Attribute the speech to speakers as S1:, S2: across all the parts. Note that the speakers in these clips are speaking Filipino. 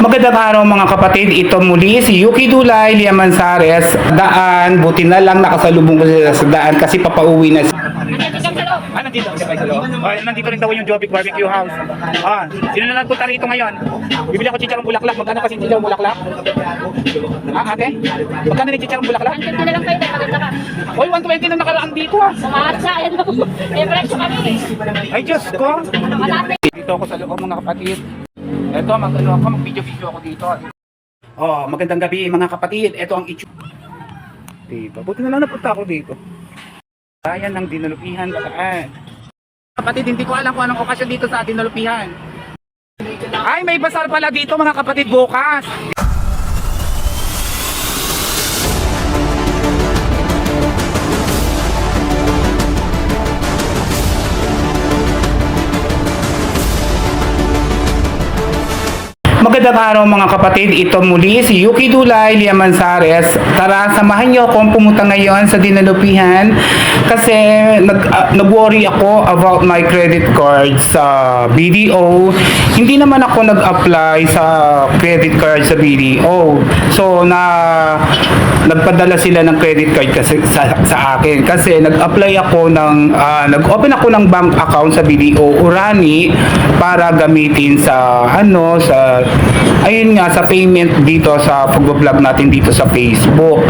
S1: Magandang araw mga kapatid, ito muli si Yuki Dulay, Lia Manzares, daan, buti na lang nakasalubong ko sila sa daan kasi papauwi na nandito siya sa loob. Nandito rin daw yung Jovic Barbecue House. Sino na nagpunta rito ngayon? Bibili ako chicharong bulaklak. Magkano kasi chicharong bulaklak? Ate? Magkano ni chicharong bulaklak?
S2: 120 na lang kayo, maganda ka.
S1: Oy, 120 na nakaraan dito
S2: Sumahat sa ayan mo. Eh, presyo kami.
S1: Ay, Diyos ko.
S2: Malapit.
S1: Dito ako sa loob mga kapatid. Eto, mag-video ako dito. Magandang gabi mga kapatid. Ito ang diba? Buti na lang napunta ako dito. Ayan ang dinalupihan bataan. Kapatid, hindi ko alam kung anong okasyon dito sa dinalupihan. Ay, may basar pala dito mga kapatid bukas. Magandang araw mga kapatid, ito muli si Yuki Dulay, Lia Manzares. Tara, samahan niyo akong pumunta ngayon sa dinalupihan kasi nag-worry ako about my credit card sa BDO. Hindi naman ako nag-apply sa credit card sa BDO. So, nagpadala sila ng credit card kasi sa akin kasi nag-apply ako nag-open ako ng bank account sa BDO Orani para gamitin sa sa payment dito sa pag-vlog natin dito sa Facebook.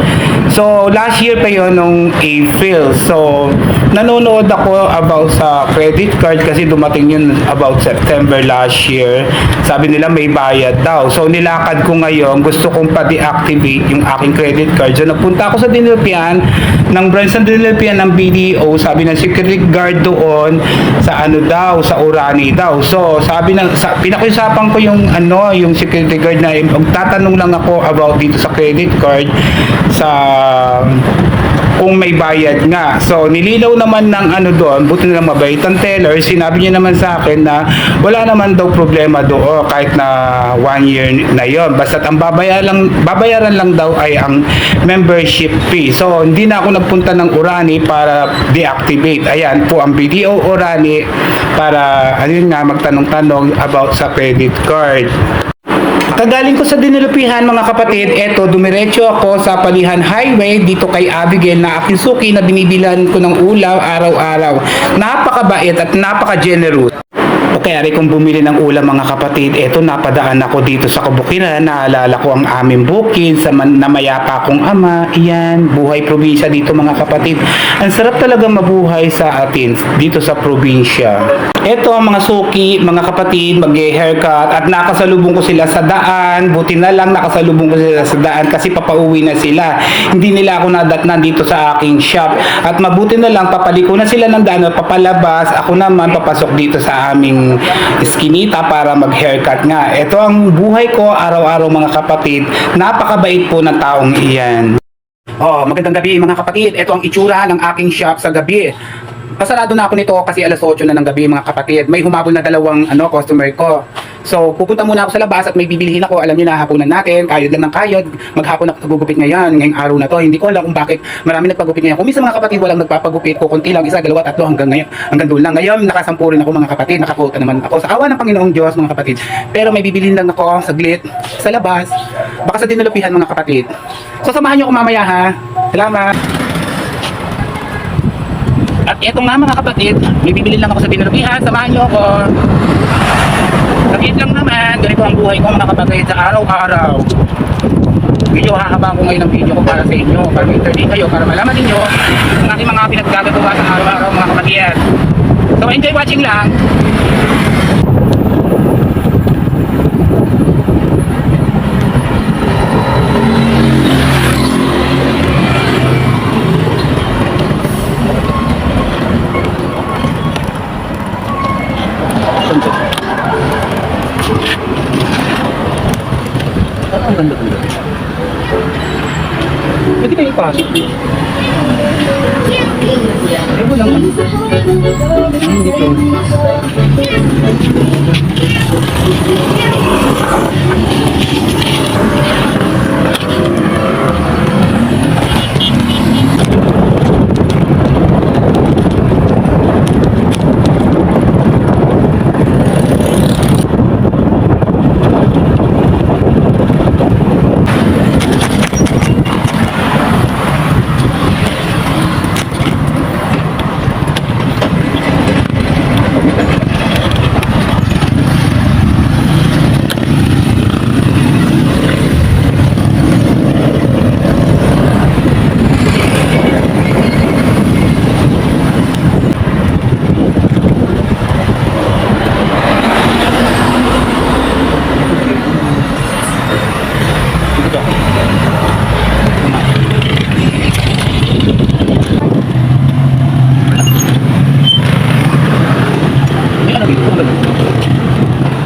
S1: So, last year pa yon nung April. So, nanonood ako about sa credit card kasi dumating yun about September last year. Sabi nila may bayad daw. So, nilakad ko ngayon. Gusto kong pa-deactivate yung aking credit card. So, nagpunta ako sa dinalupihan ng branch ng dinalupihan ng BDO. Sabi ng security guard doon sa sa Orani daw. So, pinakiusapan ko yung security guard na magtatanong lang ako about dito sa credit card kung may bayad nga. So, nililaw naman ng doon, buti na lang mabait ang teller, sinabi niya naman sa akin na wala naman daw problema doon kahit na 1 year na yon. Basta ang babayaran lang daw ay ang membership fee. So, hindi na ako nagpunta ng Orani para deactivate. Ayan po ang BDO Orani para magtanong-tanong about sa credit card. Kagaling ko sa dinalupihan mga kapatid, dumiretso ako sa Palihan Highway dito kay Abigail na aking suki na binibilan ko ng ulam araw-araw. Napakabait at napaka-generous. Kaya rin kung bumili ng ulam mga kapatid, napadaan ako dito sa Kabukiran, naalala ko ang aming bukid sa namayapa kong ama. Iyan, buhay probinsya dito mga kapatid. Ang sarap talaga mabuhay sa atin dito sa probinsya. Ito ang mga suki, mga kapatid, mag-haircut at nakasalubong ko sila sa daan. Buti na lang nakasalubong ko sila sa daan kasi papauwi na sila. Hindi nila ako nadatnan dito sa aking shop. At mabuti na lang papaliko na sila ng daan at papalabas. Ako naman papasok dito sa aming iskinita para mag-haircut nga. Ito ang buhay ko araw-araw mga kapatid. Napakabait po ng taong iyan. Magandang gabi mga kapatid. Ito ang itsura ng aking shop sa gabi. Pasarado na ako nito kasi alas 8 na ng gabi mga kapatid. May humabol na dalawang customer ko. So, pupunta muna ako sa labas at may bibilihin ako. Alam niyo na, hapunan natin. Kayod lang ng kayod. Maghapon ako nagugupit ngayon. Ngayong araw na to. Hindi ko alam kung bakit marami nagpagupit ngayon. Kung minsan mga kapatid walang nagpapagupit ko. Kunti lang, isa, dalawa, tatlo hanggang ngayon. Hanggang doon lang. Ngayon, nakasampurin ako mga kapatid. Nakakota naman ako. Sa awa ng Panginoong Diyos mga kapatid. Pero may bibilihin lang ako saglit sa labas. Baka sa dinalupihan mga kapatid. So, samahan niyo ako mamaya ha. Salamat. At eto nga mga kapatid, may bibili lang ako sa dinalupihan, samahan nyo ako. Saglit lang naman, ganito ang buhay ko mga kapatid sa araw-araw. Medyo hahabang ko ngayon ang video ko para sa inyo, para ma-entertain kayo, para malaman ninyo ang aking mga pinaggagawa sa araw-araw mga kapatid. So enjoy watching lang. Ang ganda-ganda. Pwede kayo ipasok. Ay, walang ano. Hindi ko.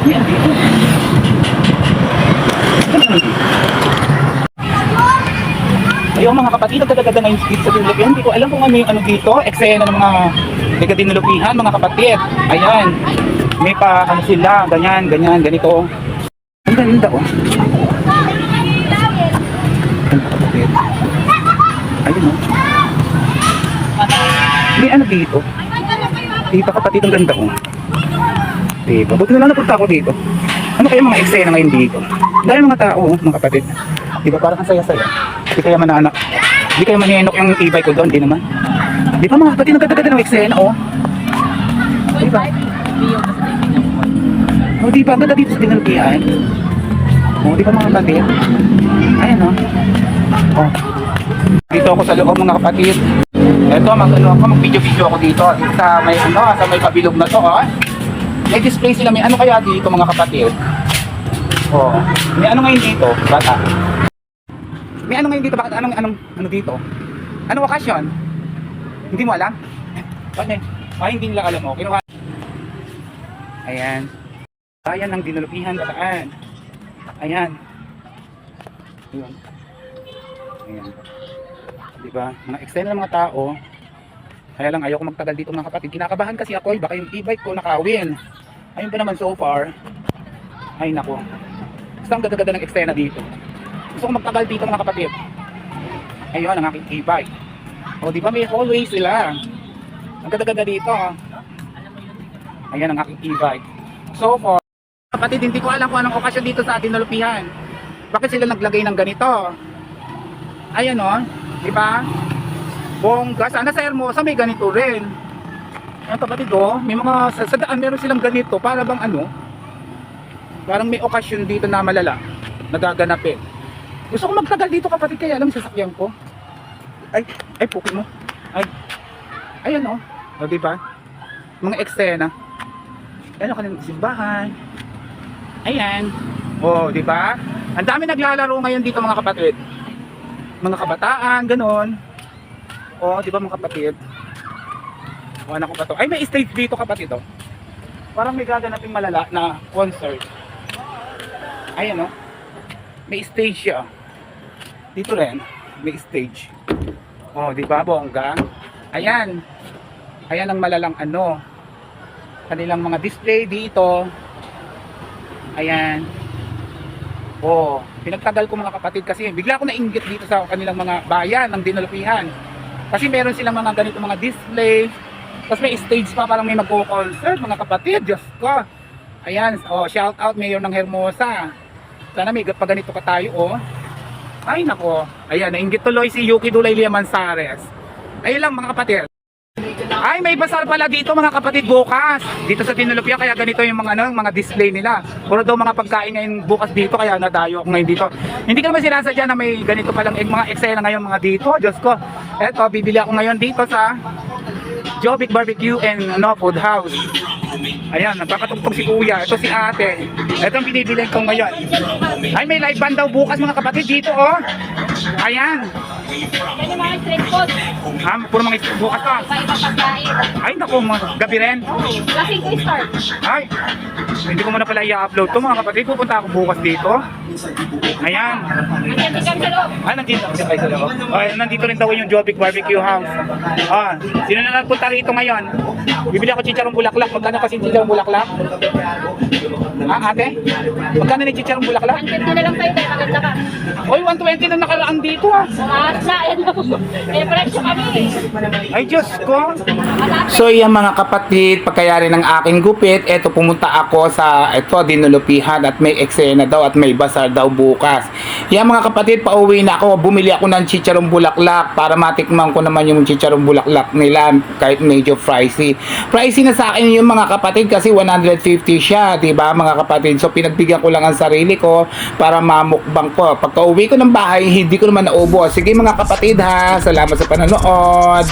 S1: Yan dito. Ayun mga kapatid, nagkaganda ngayon dito sa dinulupihan. Hindi ko alam kung ano yung ano dito. Eksena ng mga dinulupihan, mga kapatid. Ayan. May pa ano sila, ganyan, ganyan, ganito. Ang ganda oh. Ang kapatid. Ayun oh. May ano dito. Dito kapatid, ang ganda oh. Diba? Buti na lang napunta ako dito. Ano kaya mga eksena ngayon dito? Dahil mga tao, mga kapatid. Diba parang ang saya-saya. Di kaya mananak. Di kaya maninok yung e-bike ko doon. Di naman. Di ba mga kapatid, nagkaganda ng eksena oh. Diba? Oh, diba? Ganda dito sa dinalpihan. Oh, diba mga kapatid? Ayan oh. Oh. Dito ako sa loob mga kapatid. Eto, mag-video-video ako dito. Sa may sa may pabilog na to oh. May display sila, may ano kaya dito mga kapatid? Oh, may ano ngayon dito, bata? May ano ngayon dito, bakit ano dito? Anong okasyon? Hindi mo alam? Bakit? Hindi nila alam mo. Kinuha. Ayan. Bayan ng dinulupihan, bataan. Ayan. Ayan. Ayan. Diba? Mga extend ng mga tao. Kaya lang ayoko magtagal dito mga kapatid. Kinakabahan kasi ako, baka yung e-bike ko nakawin. Ayun pa naman so far. Ay nako. Basta ang ganda-ganda ng eksena dito. Gusto ko magtagal dito mga kapatid. Ayun ang aking e-bike. O di ba may hallway sila. Ang ganda-ganda dito. Ayan ang aking e-bike. So far, kapatid, hindi ko alam kung anong okasyon dito sa ating nalupihan. Bakit sila naglagay ng ganito? Ayan o. Di ba? Bongga. Sana sa Hermosa may ganito rin. Ayan kapatid o. May mga sa daan meron silang ganito. Para bang ano? Parang may okasyon dito na malala. Nagaganapin. Gusto ko magtagal dito kapatid. Kaya lang sasakyan ko. Ay pukit mo. Ayan o. O diba? Mga eksena. Ayan o kanilang simbahan. Ayan. O diba? Ang dami naglalaro ngayon dito mga kapatid. Mga kabataan, ganon. O diba mga kapatid? O anak ko ba to? Ay may stage dito kapatid o. Parang may gaganaping malala na concert. Ayan o. May stage siya. Dito rin. May stage. O diba bongga? Ayan. Ayan ang malalang ano. Kanilang mga display dito. Ayan. Oh, pinagtagal ko mga kapatid kasi bigla ako nainggit dito sa kanilang mga bayan ng dinulupihan. Kasi meron silang mga ganito mga display. Tapos may stage pa, parang may magko-concert mga kapatid. Diyos ko. Ayan, oh, shout out Mayor ng Hermosa. Sana may ganito ka tayo oh. Ay nako. Ayan, nainggit tuloy si Yuki Dulaylia Manzares. Ayun lang mga kapatid. Ay, may basar pala dito mga kapatid bukas. Dito sa Tinulupia, kaya ganito yung mga display nila. Puro daw mga pagkain ngayon bukas dito, kaya nadayo ako ngayon dito. Hindi ko naman sinasadya na may ganito palang mga eksena ngayon mga dito. Diyos ko. Eto, bibili ako ngayon dito sa Jovic Barbecue and Food House. Ayan, nagpapatugtog si kuya. Ito si ate. Ito ang binibilin ko ngayon. Ay, may live band daw bukas mga kapatid dito oh. Ayan.
S2: Yan yung mga street food.
S1: Puro mga bukas ka.
S2: Iba-ibang pagkain.
S1: Ay, naku, gabi rin.
S2: Lasing ko start.
S1: Ay, hindi ko muna pala i-upload to mga kapatid. Pupunta ako bukas dito. Ayan.
S2: Nandiyan din kami sa loob.
S1: Ay, nandito kayo sa loob. Ay, nandito rin daw yung Jovic Barbecue House. Sino na nagpunta rito ngayon? Bibili ako chicharong bulaklak. Magkano kasi chicharong bulaklak? Ate? Magkano ni chicharong bulaklak?
S2: 150 na lang tayo, tayo maganda ka.
S1: Oy, 120 na nakaraan dito
S2: Umahat na, yan lang. May presyo kami.
S1: Ay, Diyos ko.
S2: Malapit.
S1: So yan mga kapatid, pagkayari ng aking gupit, eto pumunta ako sa dinulupihan at may eksena daw at may basar daw bukas. Yan mga kapatid, pauwi na ako, bumili ako ng chicharong bulaklak para matikman ko naman yung chicharong bulaklak nila kahit medyo pricey. Pricey na sa akin yung mga kapatid kasi 150 siya, 'di ba mga kapatid? So pinagbigyan ko lang ang sarili ko para mamukbang ko. Pagka uwi ko ng bahay, hindi ko naman naubos. Sige mga kapatid ha, salamat sa panonood.